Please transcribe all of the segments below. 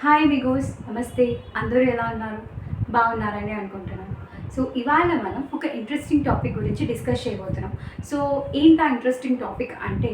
Hi మిగోస్, నమస్తే. అందరూ ఎలా ఉన్నారు? బాగున్నారని అనుకుంటున్నాను. సో ఇవాళ మనం ఒక ఇంట్రెస్టింగ్ టాపిక్ గురించి డిస్కస్ చేయబోతున్నాం. సో ఏంటా ఇంట్రెస్టింగ్ టాపిక్ అంటే,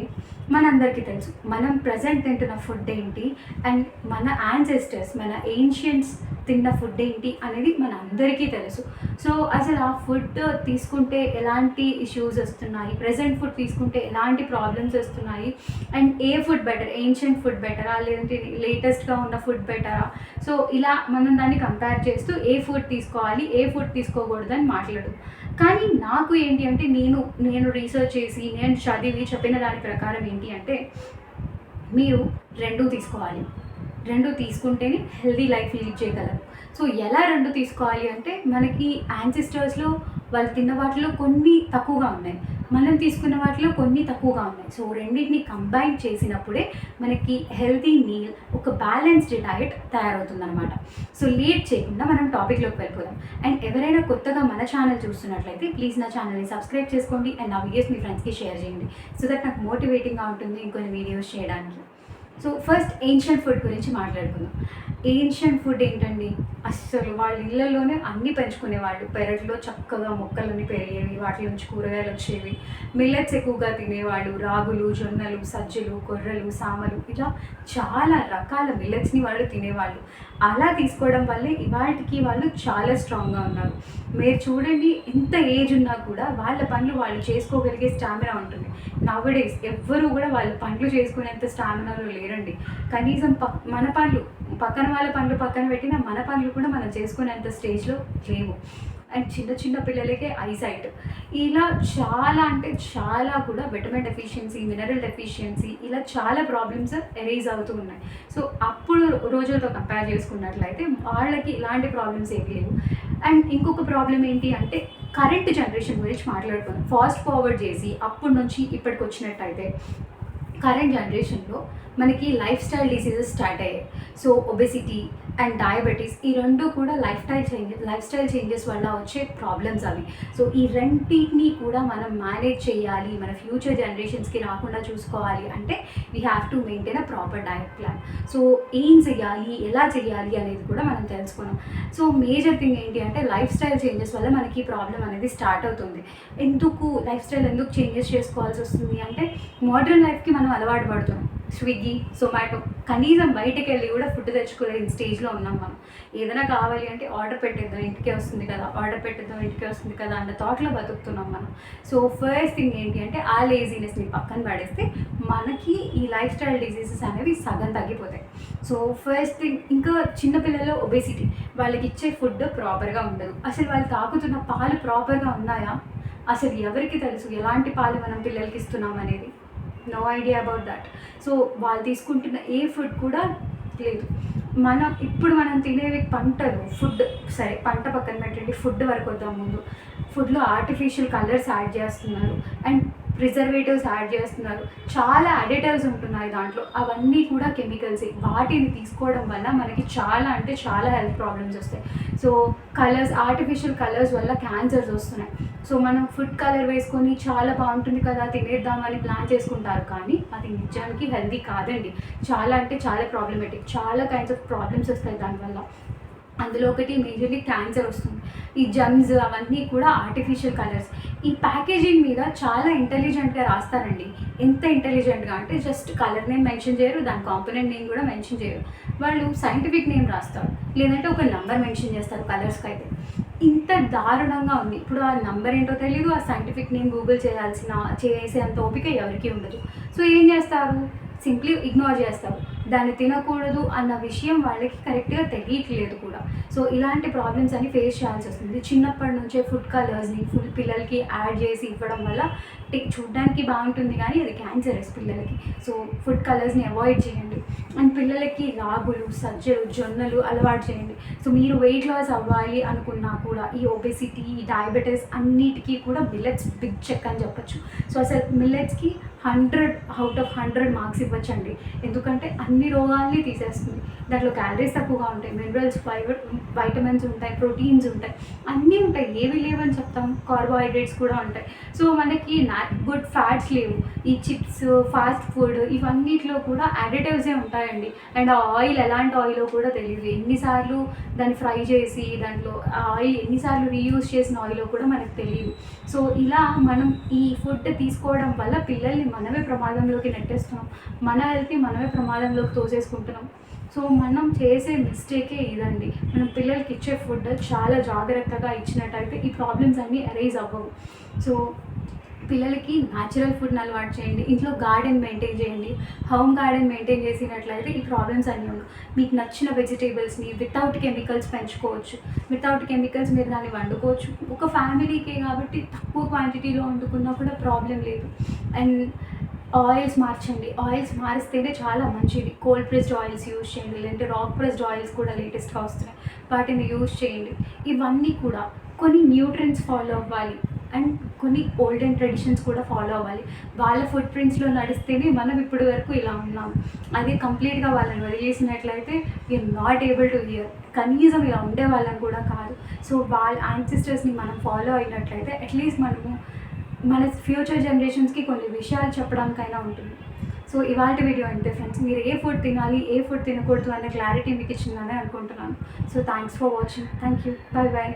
మనందరికీ తెలుసు మనం ప్రజెంట్ తింటున్న ఫుడ్ ఏంటి, అండ్ మన యాన్సెస్టర్స్, మన ఏన్షియన్స్ తిన్న ఫుడ్ ఏంటి అనేది మన అందరికీ తెలుసు. సో అసలు ఆ ఫుడ్ తీసుకుంటే ఎలాంటి ఇష్యూస్ వస్తున్నాయి, ప్రజెంట్ ఫుడ్ తీసుకుంటే ఎలాంటి ప్రాబ్లమ్స్ వస్తున్నాయి, and A food better, ancient food బెటరా లేదంటే లేటెస్ట్గా ఉన్న ఫుడ్ బెటరా. సో ఇలా మనం దాన్ని కంపేర్ చేస్తూ ఏ ఫుడ్ తీసుకోవాలి, ఏ ఫుడ్ తీసుకోకూడదని మాట్లాడు. కానీ నాకు ఏంటి అంటే, నేను రీసెర్చ్ చేసి నేను చదివి చెప్పిన దాని ప్రకారం ఏంటి అంటే, మీరు రెండు తీసుకోవాలి. రెండు తీసుకుంటేనే హెల్దీ లైఫ్ లీడ్ చేయగలరు. సో ఎలా రెండు తీసుకోవాలి అంటే, మనకి యాన్సిస్టర్స్లో వాళ్ళు తిన్న వాటిలో కొన్ని తక్కువగా ఉన్నాయి, మనం తీసుకున్న వాటిలో కొన్ని తక్కువగా ఉన్నాయి. సో రెండింటిని కంబైన్ చేసినప్పుడే మనకి హెల్తీ మీల్, ఒక బ్యాలెన్స్డ్ డయట్ తయారవుతుందన్నమాట. సో లేట్ చేయకుండా మనం టాపిక్లోకి వెళ్ళిపోదాం. అండ్ ఎవరైనా కొత్తగా మన ఛానల్ చూస్తున్నట్లయితే ప్లీజ్ నా ఛానల్ని సబ్స్క్రైబ్ చేసుకోండి అండ్ నా వీడియోస్ మీ ఫ్రెండ్స్కి షేర్ చేయండి. సో దట్ నాకు మోటివేటింగ్గా ఉంటుంది ఇంకొన్ని వీడియోస్ చేయడానికి. సో ఫస్ట్ ఏన్షియంట్ ఫుడ్ గురించి మాట్లాడుకుందాం. ఏన్షియంట్ ఫుడ్ ఏంటండి, అస్సలు వాళ్ళ ఇళ్ళల్లోనే అన్నీ పెంచుకునేవాళ్ళు. పెరట్లో చక్కగా మొక్కలన్నీ పెరిగేవి, వాటి నుంచి కూరగాయలు వచ్చేవి. మిల్లెట్స్ ఎక్కువగా తినేవాళ్ళు. రాగులు, జొన్నలు, సజ్జలు, కొర్రలు, సామలు, ఇలా చాలా రకాల మిల్లెట్స్ని వాళ్ళు తినేవాళ్ళు. అలా తీసుకోవడం వల్లే ఇవాళకి వాళ్ళు చాలా స్ట్రాంగ్గా ఉన్నారు. మీరు చూడండి, ఎంత ఏజ్ ఉన్నా కూడా వాళ్ళ పనులు వాళ్ళు చేసుకోగలిగే స్టామినా ఉంటుంది. నౌడేస్ ఎవ్వరూ కూడా వాళ్ళ పనులు చేసుకునేంత స్టామినాలో లేరండి. కనీసం మన పనులు, పక్కన వాళ్ళ పనులు పక్కన పెట్టిన మన పనులు కూడా మనం చేసుకునేంత స్టేజ్లో లేవు. అండ్ చిన్న చిన్న పిల్లలకే ఐసైట్, ఇలా చాలా అంటే చాలా కూడా విటమిన్ డెఫిషియన్సీ, మినరల్ డెఫిషియన్సీ, ఇలా చాలా ప్రాబ్లమ్స్ ఎరేజ్ అవుతూ ఉన్నాయి. సో అప్పుడు రోజులతో కంపేర్ చేసుకున్నట్లయితే వాళ్ళకి ఇలాంటి ప్రాబ్లమ్స్ ఏమీ లేవు. అండ్ ఇంకొక ప్రాబ్లం ఏంటి అంటే, కరెంట్ జనరేషన్ గురించి మాట్లాడుకున్నాం. ఫాస్ట్ ఫార్వర్డ్ చేసి అప్పటి నుంచి ఇప్పటికి వచ్చినట్టయితే, కరెంట్ జనరేషన్లో మనకి లైఫ్ స్టైల్ డిసీజెస్ స్టార్ట్ అయ్యాయి. సో ఒబెసిటీ అండ్ డయాబెటీస్, ఈ రెండు కూడా లైఫ్ స్టైల్ చేంజెస్ వల్ల వచ్చే ప్రాబ్లమ్స్ అవి. సో ఈ రెండింటిని కూడా మనం మేనేజ్ చేయాలి, మన ఫ్యూచర్ జనరేషన్స్కి రాకుండా చూసుకోవాలి అంటే we have to maintain a proper diet plan. So ఏం చేయాలి, ఎలా చేయాలి అనేది కూడా మనం తెలుసుకున్నాం. సో మేజర్ థింగ్ ఏంటి అంటే, లైఫ్ స్టైల్ చేంజెస్ వల్ల మనకి ప్రాబ్లం అనేది స్టార్ట్ అవుతుంది. లైఫ్ స్టైల్ ఎందుకు చేంజెస్ చేసుకోవాల్సి వస్తుంది అంటే, మోడర్న్ లైఫ్కి మనం అలవాటు పడుతున్నాం. స్విగ్గీ, జొమాటో, కనీసం బయటకు వెళ్ళి కూడా ఫుడ్ తెచ్చుకోలేని స్టేజ్లో ఉన్నాం మనం. ఏదైనా కావాలి అంటే ఆర్డర్ పెట్టేద్దాం, ఇంటికే వస్తుంది కదా, ఆర్డర్ పెట్టేద్దాం, ఇంటికే వస్తుంది కదా అన్న థాట్లో బతుకుతున్నాం మనం. సో ఫస్ట్ థింగ్ ఏంటి అంటే, ఆ లేజీనెస్ని పక్కన పడేస్తే మనకి ఈ లైఫ్ స్టైల్ డిసీజెస్ అనేవి సగం తగ్గిపోతాయి. సో ఫస్ట్ థింగ్, ఇంకా చిన్నపిల్లల్లో ఒబేసిటీ, వాళ్ళకి ఇచ్చే ఫుడ్ ప్రాపర్గా ఉండదు. అసలు వాళ్ళు తాగుతున్న పాలు ప్రాపర్గా ఉన్నాయా, అసలు ఎవరికి తెలుసు ఎలాంటి పాలు మనం పిల్లలకి ఇస్తున్నాం అనేది? No idea about that. So వాళ్ళు తీసుకుంటున్న ఏ ఫుడ్ కూడా లేదు. ఇప్పుడు మనం తినేవి పంటలు, ఫుడ్ సరే పంట పక్కన పెట్టండి, ఫుడ్ వరకు వద్దాం. ముందు ఫుడ్లో ఆర్టిఫిషియల్ కలర్స్ యాడ్ చేస్తున్నారు అండ్ ప్రిజర్వేటివ్స్ యాడ్ చేస్తున్నారు, చాలా అడిటివ్స్ ఉంటున్నాయి దాంట్లో, అవన్నీ కూడా కెమికల్స్. వాటిని తీసుకోవడం వల్ల మనకి చాలా అంటే చాలా హెల్త్ ప్రాబ్లమ్స్ వస్తాయి. సో ఆర్టిఫిషియల్ కలర్స్ వల్ల క్యాన్సర్స్ వస్తున్నాయి. సో మనం ఫుడ్ కలర్ వేసుకొని చాలా బాగుంటుంది కదా తినేద్దామని ప్లాన్ చేసుకుంటారు, కానీ అది నిజానికి హెల్తీ కాదండి. చాలా అంటే చాలా ప్రాబ్లమేటిక్, చాలా కైండ్స్ ఆఫ్ ప్రాబ్లమ్స్ వస్తాయి దానివల్ల. అందులో ఒకటి మేజర్లీ క్యాన్సర్ వస్తుంది. ఈ జమ్స్ అవన్నీ కూడా ఆర్టిఫిషియల్ కలర్స్. ఈ ప్యాకేజింగ్ మీద చాలా ఇంటెలిజెంట్గా రాస్తారండి. ఎంత ఇంటెలిజెంట్గా అంటే, జస్ట్ కలర్ నేమ్ మెన్షన్ చేయరు, దాని కాంపోనెంట్ నేమ్ కూడా మెన్షన్ చేయరు. వాళ్ళు సైంటిఫిక్ నేమ్ రాస్తారు, లేదంటే ఒక నెంబర్ మెన్షన్ చేస్తారు కలర్స్కి అయితే. ఇంత దారుణంగా ఉంది. ఇప్పుడు ఆ నెంబర్ ఏంటో తెలియదు, ఆ సైంటిఫిక్ నేమ్ గూగుల్ చేసేంత ఓపిక ఎవరికి ఉండదు. సో ఏం చేస్తారు, సింప్లీ ఇగ్నోర్ చేస్తారు. దాన్ని తినకూడదు అన్న విషయం వాళ్ళకి కరెక్ట్గా తెలియట్లేదు కూడా. సో ఇలాంటి ప్రాబ్లమ్స్ అన్ని ఫేస్ చేయాల్సి వస్తుంది. చిన్నప్పటి నుంచే ఫుడ్ కలర్స్ని పిల్లలకి యాడ్ చేసి ఇవ్వడం వల్ల చూడడానికి బాగుంటుంది, కానీ అది క్యాన్సరస్ పిల్లలకి. సో ఫుడ్ కలర్స్ని అవాయిడ్ చేయండి. అండ్ పిల్లలకి రాగులు, సజ్జలు, జొన్నలు అలవాటు చేయండి. సో మీరు వెయిట్ లాస్ అవ్వాలి అనుకున్నా కూడా ఈ ఒబెసిటీ, ఈ డయాబెటీస్ అన్నిటికీ కూడా మిల్లెట్స్ బిగ్ చెక్ అని చెప్పచ్చు. సో అసలు మిల్లెట్స్కి 100/100 మార్క్స్ ఇవ్వచ్చండి. ఎందుకంటే అన్ని రోగాల్ని తీసేస్తుంది. దాంట్లో క్యాలరీస్ తక్కువగా ఉంటాయి, మినరల్స్, వైటమిన్స్ ఉంటాయి, ప్రోటీన్స్ ఉంటాయి, అన్నీ ఉంటాయి. ఏవి లేవని చెప్తాం? కార్బోహైడ్రేట్స్ కూడా ఉంటాయి. సో మనకి గుడ్ ఫ్యాట్స్ లేవు. ఈ చిప్స్, ఫాస్ట్ ఫుడ్ ఇవన్నిట్లో కూడా అడిటివ్సే ఉంటాయండి. అండ్ ఆ ఆయిల్ ఎలాంటి ఆయిలో కూడా తెలియదు. ఎన్నిసార్లు దాన్ని ఫ్రై చేసి దాంట్లో ఆ ఆయిల్ ఎన్నిసార్లు రీయూజ్ చేసిన ఆయిలో కూడా మనకు తెలియదు. సో ఇలా మనం ఈ ఫుడ్ తీసుకోవడం వల్ల పిల్లల్ని మనమే ప్రమాదంలోకి నెట్టేస్తున్నాం. మన హెల్త్ని మనమే ప్రమాదంలోకి తోసేసుకుంటున్నాం. సో మనం చేసే మిస్టేకే ఇదండి. మనం పిల్లలకి ఇచ్చే ఫుడ్ చాలా జాగ్రత్తగా ఇచ్చినట్టయితే ఈ ప్రాబ్లమ్స్ అన్నీ అరైజ్ అవ్వవు. సో పిల్లలకి న్యాచురల్ ఫుడ్ని అలవాటు చేయండి. ఇంట్లో గార్డెన్ మెయింటైన్ చేయండి. హోమ్ గార్డెన్ మెయింటైన్ చేసినట్లయితే ఈ ప్రాబ్లమ్స్ అన్నీ ఉండవు. మీకు నచ్చిన వెజిటేబుల్స్ని వితౌట్ కెమికల్స్ పెంచుకోవచ్చు. వితౌట్ కెమికల్స్ మీరు దాన్ని వండుకోవచ్చు. ఒక ఫ్యామిలీకే కాబట్టి తక్కువ క్వాంటిటీలో వండుకున్నా కూడా ప్రాబ్లం లేదు. అండ్ ఆయిల్స్ మార్చండి. ఆయిల్స్ మారిస్తేనే చాలా మంచిది. కోల్డ్ ప్రెస్డ్ ఆయిల్స్ యూజ్ చేయండి, లేదంటే రాక్ ప్రెస్డ్ ఆయిల్స్ కూడా లేటెస్ట్గా వస్తున్నాయి, వాటిని యూజ్ చేయండి. ఇవన్నీ కూడా కొన్ని న్యూట్రియంట్స్ ఫాలో అవ్వాలి అండ్ కొన్ని ఓల్డెన్ ట్రెడిషన్స్ కూడా ఫాలో అవ్వాలి. వాళ్ళ ఫుడ్ ప్రింట్స్లో నడిస్తేనే మనం ఇప్పటి వరకు ఇలా ఉన్నాం. అది కంప్లీట్గా వాళ్ళని వదిలేసినట్లయితే we are not able to hear. కనీసం ఇలా ఉండే వాళ్ళని కూడా కాదు. సో వాళ్ళ యాన్సిస్టర్స్ని మనం ఫాలో అయినట్లయితే అట్లీస్ట్ మనము మన ఫ్యూచర్ జనరేషన్స్కి కొన్ని విషయాలు చెప్పడానికైనా ఉంటుంది. సో ఇవాళ వీడియో అంతే ఫ్రెండ్స్. మీరు ఏ ఫుడ్ తినాలి, ఏ ఫుడ్ తినకూడదు అనే క్లారిటీ మీకు ఇచ్చిందని అనుకుంటున్నాను. So thanks for watching. Thank you. Bye bye.